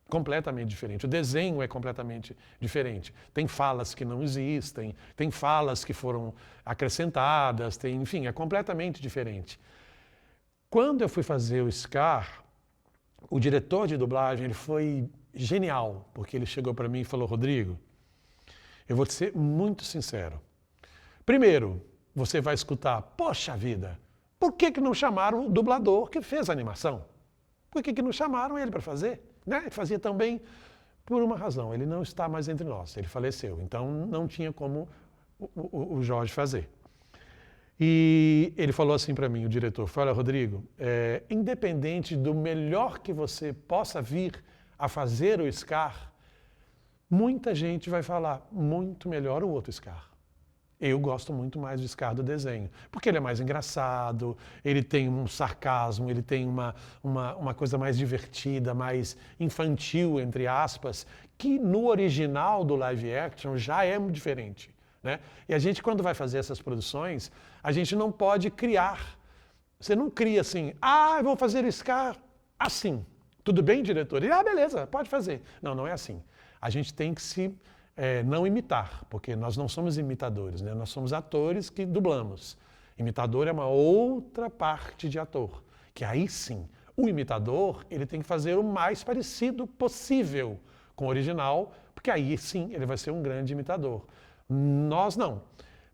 Completamente diferente. O desenho é completamente diferente. Tem falas que não existem, tem falas que foram acrescentadas, enfim, é completamente diferente. Quando eu fui fazer o Scar, o diretor de dublagem ele foi genial, porque ele chegou para mim e falou: Rodrigo, eu vou te ser muito sincero. Primeiro, você vai escutar, poxa vida, por que não chamaram o dublador que fez a animação? Por que não chamaram ele para fazer? Né? Ele fazia tão bem por uma razão, ele não está mais entre nós, ele faleceu, então não tinha como o Jorge fazer. E ele falou assim para mim, o diretor, falou: olha, Rodrigo, independente do melhor que você possa vir a fazer o Scar, muita gente vai falar muito melhor o outro Scar. Eu gosto muito mais do Scar do desenho, porque ele é mais engraçado, ele tem um sarcasmo, ele tem uma coisa mais divertida, mais infantil, entre aspas, que no original do live action já é diferente, né? E a gente, quando vai fazer essas produções, a gente não pode criar. Você não cria assim, eu vou fazer o Scar assim. Tudo bem, diretor? E, beleza, pode fazer. Não, não é assim. A gente tem que não imitar, porque nós não somos imitadores, né? Nós somos atores que dublamos. Imitador é uma outra parte de ator, que aí sim, o imitador ele tem que fazer o mais parecido possível com o original, porque aí sim ele vai ser um grande imitador. Nós não,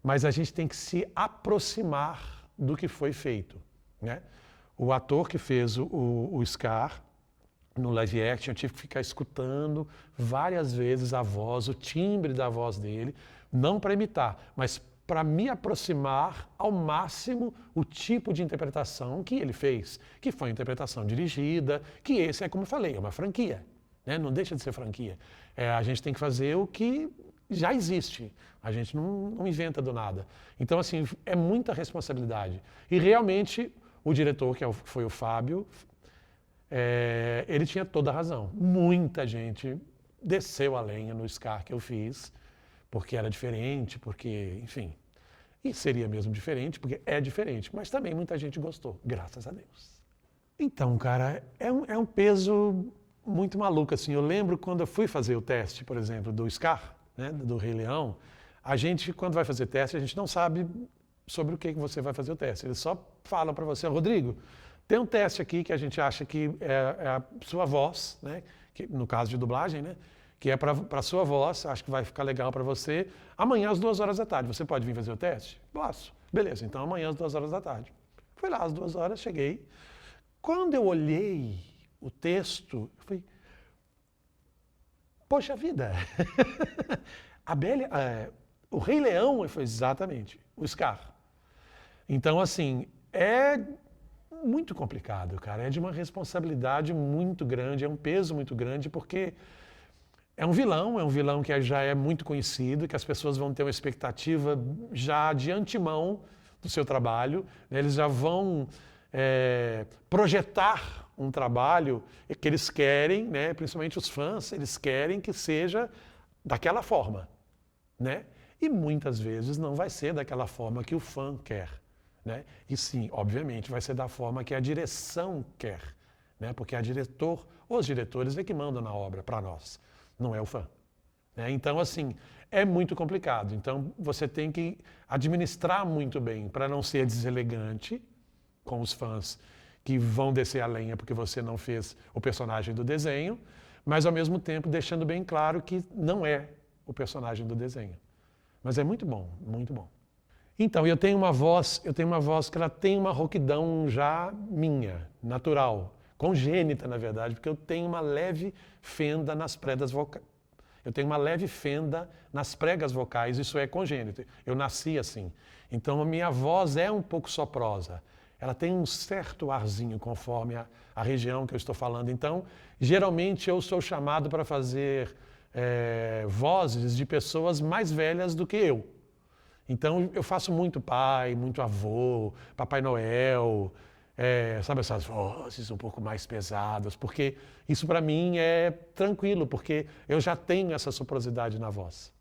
mas a gente tem que se aproximar do que foi feito, né? O ator que fez o Scar, no live action, eu tive que ficar escutando várias vezes a voz, o timbre da voz dele, não para imitar, mas para me aproximar ao máximo o tipo de interpretação que ele fez, que foi uma interpretação dirigida, que esse é, como eu falei, é uma franquia, né? Não deixa de ser franquia. A gente tem que fazer o que já existe, a gente não inventa do nada. Então, assim, é muita responsabilidade. E realmente, o diretor, que foi o Fábio, ele tinha toda a razão. Muita gente desceu a lenha no Scar que eu fiz, porque era diferente, porque, enfim. E seria mesmo diferente, porque é diferente. Mas também muita gente gostou, graças a Deus. Então, cara, é um peso muito maluco, assim. Eu lembro quando eu fui fazer o teste, por exemplo, do Scar, né, do Rei Leão, a gente, quando vai fazer teste, a gente não sabe sobre o que você vai fazer o teste. Eles só falam para você: Rodrigo, tem um teste aqui que a gente acha que é a sua voz, né? Que, no caso de dublagem, né? Que é para a sua voz, acho que vai ficar legal para você. Amanhã às 2h da tarde, você pode vir fazer o teste? Posso. Beleza, então amanhã às 2h da tarde. Fui lá às 2h, cheguei. Quando eu olhei o texto, eu falei: poxa vida! O Rei Leão foi exatamente o Scar. Então, assim, é muito complicado, cara. É de uma responsabilidade muito grande, é um peso muito grande, porque é um vilão que já é muito conhecido, que as pessoas vão ter uma expectativa já de antemão do seu trabalho, né? Eles já vão projetar um trabalho que eles querem, né? Principalmente os fãs, eles querem que seja daquela forma, né? E muitas vezes não vai ser daquela forma que o fã quer, né? E sim, obviamente, vai ser da forma que a direção quer, né? Porque os diretores é que mandam na obra para nós, não é o fã. Né? Então, assim, é muito complicado. Então, você tem que administrar muito bem para não ser deselegante com os fãs que vão descer a lenha porque você não fez o personagem do desenho, mas ao mesmo tempo deixando bem claro que não é o personagem do desenho. Mas é muito bom, muito bom. Então, eu tenho uma voz que ela tem uma rouquidão já minha, natural, congênita, na verdade, porque eu tenho uma leve fenda nas pregas vocais. Eu tenho uma leve fenda nas pregas vocais, isso é congênito. Eu nasci assim. Então, a minha voz é um pouco soprosa. Ela tem um certo arzinho conforme a região que eu estou falando. Então, geralmente eu sou chamado para fazer vozes de pessoas mais velhas do que eu. Então, eu faço muito pai, muito avô, Papai Noel, sabe, essas vozes um pouco mais pesadas, porque isso para mim é tranquilo, porque eu já tenho essa soprosidade na voz.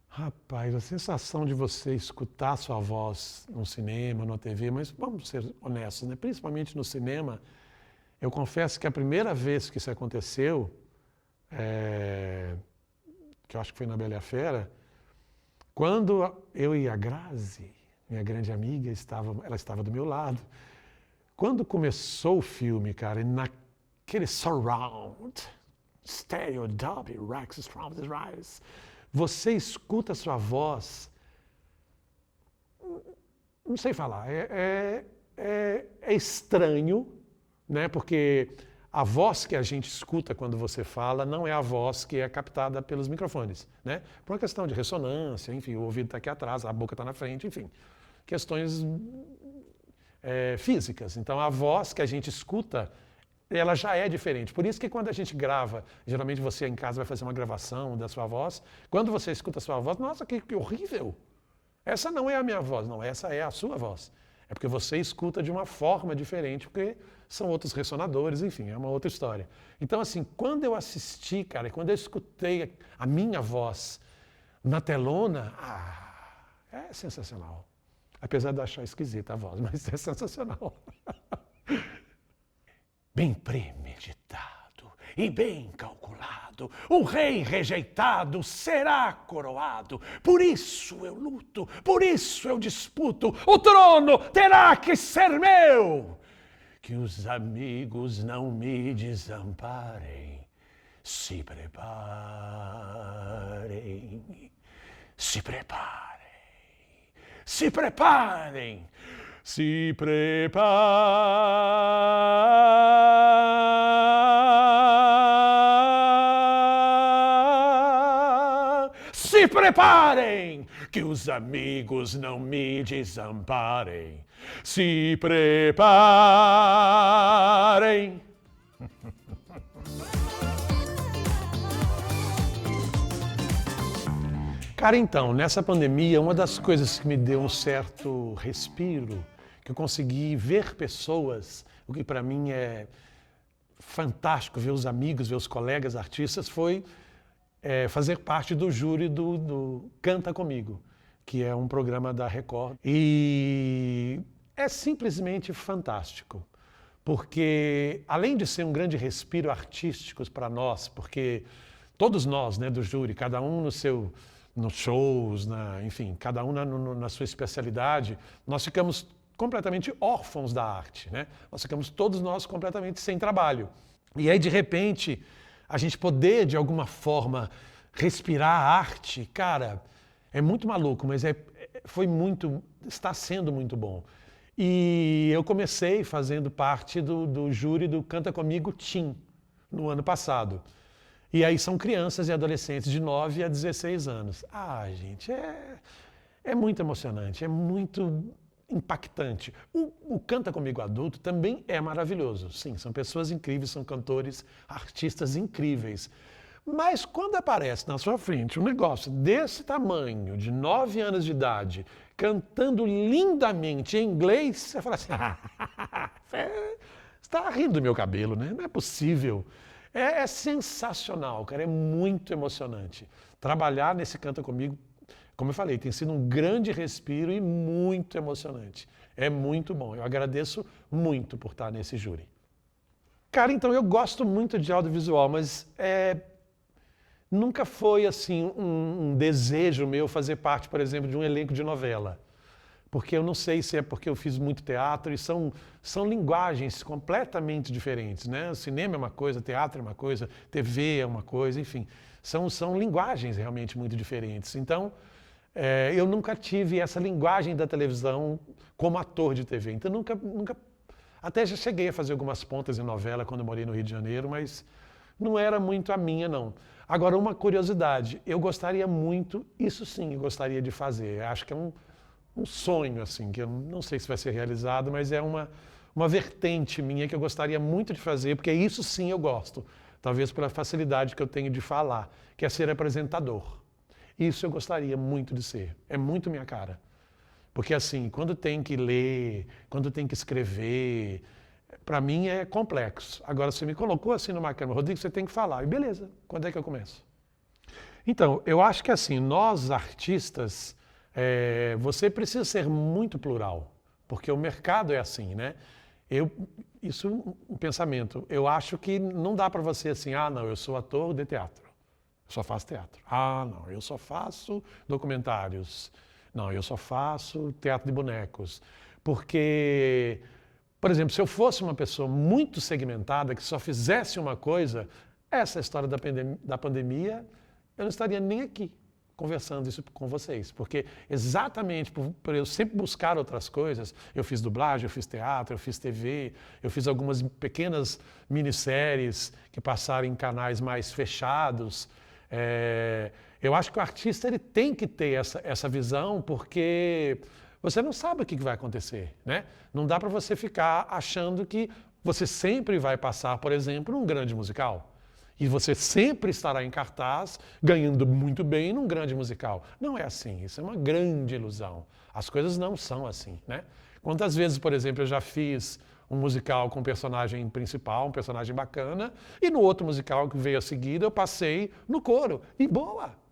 Rapaz, a sensação de você escutar sua voz no cinema, na TV, mas vamos ser honestos, né? Principalmente no cinema, eu confesso que a primeira vez que isso aconteceu, que eu acho que foi na Bela e a Fera, quando eu e a Grazi, minha grande amiga, ela estava do meu lado, quando começou o filme, cara, naquele surround, stereo, Dolby, Rex, Surround, Rise, você escuta a sua voz, não sei falar, é estranho, né? Porque a voz que a gente escuta quando você fala não é a voz que é captada pelos microfones, né? Por uma questão de ressonância, enfim, o ouvido está aqui atrás, a boca está na frente, enfim, questões físicas. Então, a voz que a gente escuta, ela já é diferente. Por isso que quando a gente grava, geralmente você em casa vai fazer uma gravação da sua voz, quando você escuta a sua voz, nossa, que horrível! Essa não é a minha voz, não, essa é a sua voz. É porque você escuta de uma forma diferente, porque são outros ressonadores, enfim, é uma outra história. Então, assim, quando eu assisti, cara, quando eu escutei a minha voz na telona, é sensacional. Apesar de eu achar esquisita a voz, mas é sensacional. Bem premeditado e bem calculado, o rei rejeitado será coroado. Por isso eu luto, por isso eu disputo, o trono terá que ser meu. Que os amigos não me desamparem, se preparem, se preparem, se preparem. Se preparem, que os amigos não me desamparem. Se preparem. Cara, então, nessa pandemia, uma das coisas que me deu um certo respiro, que eu consegui ver pessoas, o que para mim é fantástico, ver os amigos, ver os colegas artistas, foi fazer parte do júri do Canta Comigo, que é um programa da Record. E é simplesmente fantástico, porque além de ser um grande respiro artístico para nós, porque todos nós, né, do júri, cada um nos shows, enfim, cada um na sua especialidade, nós ficamos completamente órfãos da arte, né? Nós ficamos todos nós completamente sem trabalho. E aí, de repente, a gente poder, de alguma forma, respirar a arte, cara, é muito maluco, mas está sendo muito bom. E eu comecei fazendo parte do júri do Canta Comigo Teen, no ano passado. E aí são crianças e adolescentes de 9 a 16 anos. Gente, é muito emocionante, é muito impactante. O Canta Comigo Adulto também é maravilhoso. Sim, são pessoas incríveis, são cantores, artistas incríveis. Mas quando aparece na sua frente um negócio desse tamanho, de 9 anos de idade, cantando lindamente em inglês, você fala assim, você está rindo do meu cabelo, né? Não é possível. É sensacional, cara, é muito emocionante. Trabalhar nesse Canta Comigo, como eu falei, tem sido um grande respiro e muito emocionante. É muito bom. Eu agradeço muito por estar nesse júri. Cara, então eu gosto muito de audiovisual, mas nunca foi assim um desejo meu fazer parte, por exemplo, de um elenco de novela. Porque eu não sei se é porque eu fiz muito teatro e são linguagens completamente diferentes, né? O cinema é uma coisa, teatro é uma coisa, TV é uma coisa, enfim. São linguagens realmente muito diferentes. Então, eu nunca tive essa linguagem da televisão como ator de TV. Então, nunca. Até já cheguei a fazer algumas pontas em novela quando eu morei no Rio de Janeiro, mas não era muito a minha, não. Agora, uma curiosidade, eu gostaria muito, isso sim, eu gostaria de fazer. Eu acho que é um sonho, assim, que eu não sei se vai ser realizado, mas é uma vertente minha que eu gostaria muito de fazer, porque isso sim eu gosto, talvez pela facilidade que eu tenho de falar, que é ser apresentador. Isso eu gostaria muito de ser, é muito minha cara. Porque assim, quando tem que ler, quando tem que escrever, para mim é complexo. Agora, você me colocou assim numa câmera, Rodrigo, você tem que falar, e beleza, quando é que eu começo? Então, eu acho que assim, nós artistas, você precisa ser muito plural, porque o mercado é assim, né? Isso é um pensamento. Eu acho que não dá para você assim, não, eu sou ator de teatro, eu só faço teatro. Não, eu só faço documentários. Não, eu só faço teatro de bonecos. Porque, por exemplo, se eu fosse uma pessoa muito segmentada, que só fizesse uma coisa, essa história da pandemia, eu não estaria nem aqui conversando isso com vocês. Porque exatamente por eu sempre buscar outras coisas, eu fiz dublagem, eu fiz teatro, eu fiz TV, eu fiz algumas pequenas minisséries que passaram em canais mais fechados. Eu acho que o artista ele tem que ter essa visão, porque você não sabe o que vai acontecer, né? Não dá para você ficar achando que você sempre vai passar, por exemplo, num grande musical. E você sempre estará em cartaz, ganhando muito bem num grande musical. Não é assim, isso é uma grande ilusão. As coisas não são assim, né? Quantas vezes, por exemplo, eu já fiz um musical com um personagem principal, um personagem bacana, e no outro musical que veio a seguir eu passei no coro. E boa!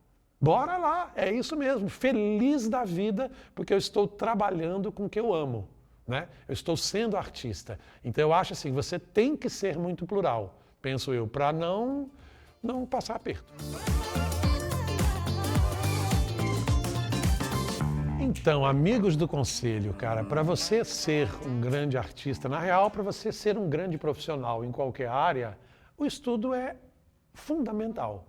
Bora lá, é isso mesmo, feliz da vida, porque eu estou trabalhando com o que eu amo, né? Eu estou sendo artista. Então eu acho assim, você tem que ser muito plural, penso eu, para não passar aperto. Então, amigos do conselho, cara, para você ser um grande artista, na real, para você ser um grande profissional em qualquer área, o estudo é fundamental.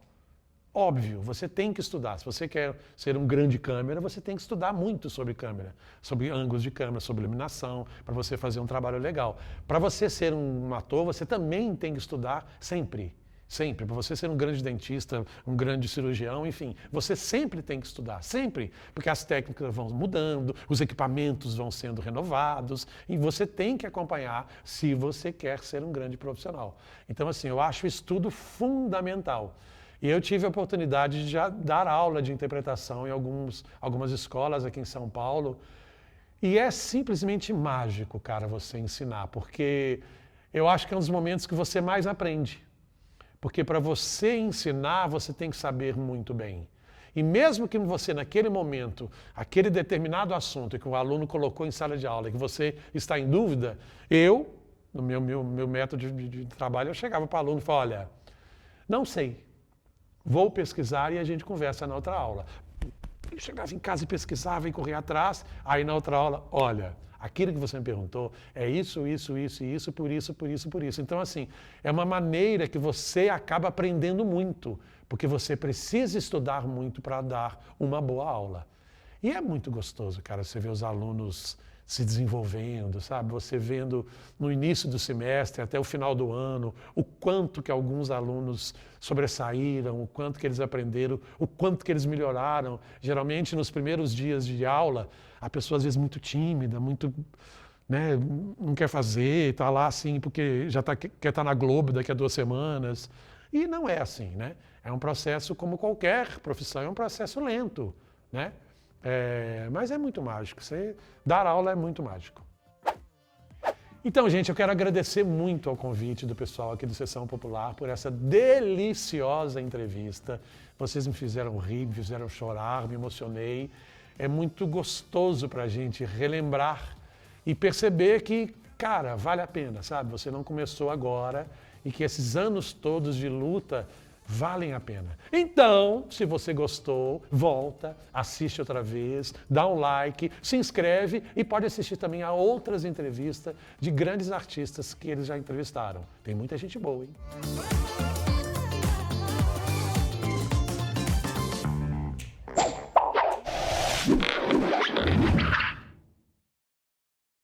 Óbvio, você tem que estudar. Se você quer ser um grande câmera, você tem que estudar muito sobre câmera, sobre ângulos de câmera, sobre iluminação, para você fazer um trabalho legal. Para você ser um ator, você também tem que estudar sempre. Sempre. Para você ser um grande dentista, um grande cirurgião, enfim, você sempre tem que estudar, sempre. Porque as técnicas vão mudando, os equipamentos vão sendo renovados e você tem que acompanhar se você quer ser um grande profissional. Então, assim, eu acho o estudo fundamental. E eu tive a oportunidade de já dar aula de interpretação em algumas escolas aqui em São Paulo. E é simplesmente mágico, cara, você ensinar, porque eu acho que é um dos momentos que você mais aprende. Porque para você ensinar, você tem que saber muito bem. E mesmo que você, naquele momento, aquele determinado assunto que o aluno colocou em sala de aula, que você está em dúvida, no meu método de trabalho, eu chegava para o aluno e falava, olha, não sei, vou pesquisar e a gente conversa na outra aula. Eu chegava em casa e pesquisava e corria atrás, aí na outra aula, olha, aquilo que você me perguntou é isso, isso, isso e isso, por isso, por isso, por isso. Então, assim, é uma maneira que você acaba aprendendo muito, porque você precisa estudar muito para dar uma boa aula. E é muito gostoso, cara, você ver os alunos se desenvolvendo, sabe? Você vendo no início do semestre até o final do ano o quanto que alguns alunos sobressaíram, o quanto que eles aprenderam, o quanto que eles melhoraram. Geralmente nos primeiros dias de aula, a pessoa às vezes muito tímida, muito, né, não quer fazer, está lá assim porque quer estar na Globo daqui a 2 semanas. E não é assim, né? É um processo como qualquer profissão, é um processo lento, né? Mas é muito mágico, dar aula é muito mágico. Então, gente, eu quero agradecer muito ao convite do pessoal aqui do Sessão Popular por essa deliciosa entrevista. Vocês me fizeram rir, me fizeram chorar, me emocionei. É muito gostoso para a gente relembrar e perceber que cara, vale a pena, sabe? Você não começou agora e que esses anos todos de luta valem a pena. Então, se você gostou, volta, assiste outra vez, dá um like, se inscreve e pode assistir também a outras entrevistas de grandes artistas que eles já entrevistaram. Tem muita gente boa, hein?